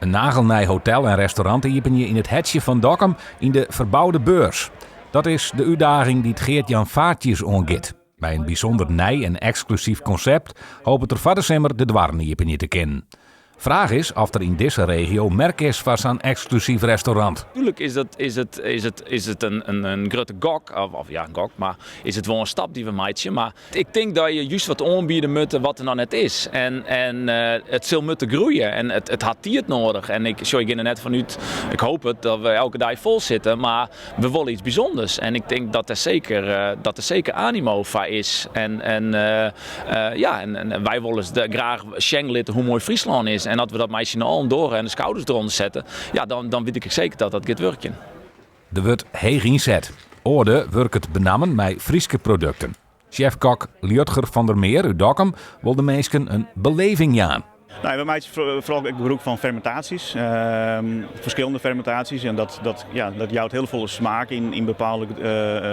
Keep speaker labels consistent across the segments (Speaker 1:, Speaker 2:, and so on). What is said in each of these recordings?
Speaker 1: Een nagelnij hotel en restaurant iepen je in het hetje van Dokkum in de verbouwde beurs. Dat is de uitdaging die het Geert-Jan Vaartjes ongeet. Bij een bijzonder nij en exclusief concept hoopt er van december de dwarren iepen te kennen. Vraag is of er in deze regio merk is van zo'n exclusief restaurant.
Speaker 2: Natuurlijk is het een grote gok, of ja, een gok, maar is het wel een stap die we maken. Maar ik denk dat je juist wat aanbieden moet wat er nog net is. En het zal moeten groeien en het had het nodig. En ik ging er net vanuit, ik hoop het, dat we elke dag vol zitten, maar we willen iets bijzonders. En ik denk dat er zeker animo voor is. En wij willen graag schengen hoe mooi Friesland is. En dat we dat meisje nou door en de schouders eronder zetten, ja, dan weet ik zeker dat gaat werken.
Speaker 1: Er wordt heeg inzet. Orde werkt het benammen met Frieske producten. Chefkok Liotger van der Meer uit Dokkum wil de mensen een beleving aan.
Speaker 3: Nou, bij mij is vooral ik gebruik van fermentaties, verschillende fermentaties en dat jouwt heel veel smaak in bepaalde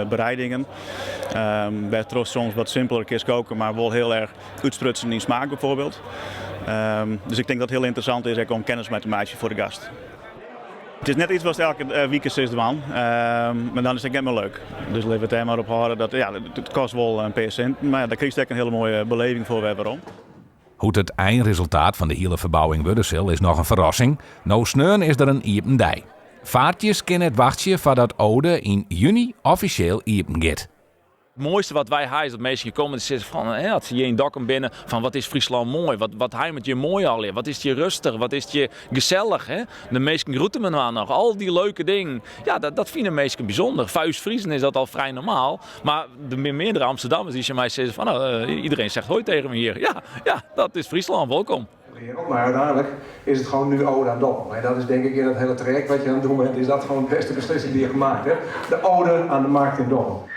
Speaker 3: bereidingen. Bij troost soms wat simpeler keer koken, maar wel heel erg uitsprutsen in smaak bijvoorbeeld. Dus ik denk dat het heel interessant is om kennis met een meisje voor de gast. Het is net iets wat elke week is de man, maar dan is het net maar leuk. Dus laten we het er maar op houden dat het kost wel een paar cent, maar daar krijg je een hele mooie beleving voor waarom.
Speaker 1: Hoe het eindresultaat van de hele verbouwing worden zal is nog een verrassing. Nou sneun is er een iepen dij. Vaartjes kunnen het wachtje van dat Ode in juni officieel iepen gaat.
Speaker 2: Het mooiste wat wij hebben is dat mensen komen en zeggen van, als ze hier in Dokkum binnen, van wat is Friesland mooi, wat hij met je mooi al leert, wat is je rustig, wat is je gezellig, hè? De meesten groeten me nou nog, al die leuke dingen, ja, dat vinden mensen bijzonder. Vuist Friesen is dat al vrij normaal, maar de meerdere Amsterdammers die mij zeggen van, iedereen zegt hoi tegen me hier, ja, dat is Friesland, welkom.
Speaker 4: Maar uiteindelijk is het gewoon nu ode aan Dokkum. En dat is denk ik in het hele traject wat je aan het doen bent, is dat gewoon de beste beslissing die je gemaakt hebt. De ode aan de markt in Dokkum.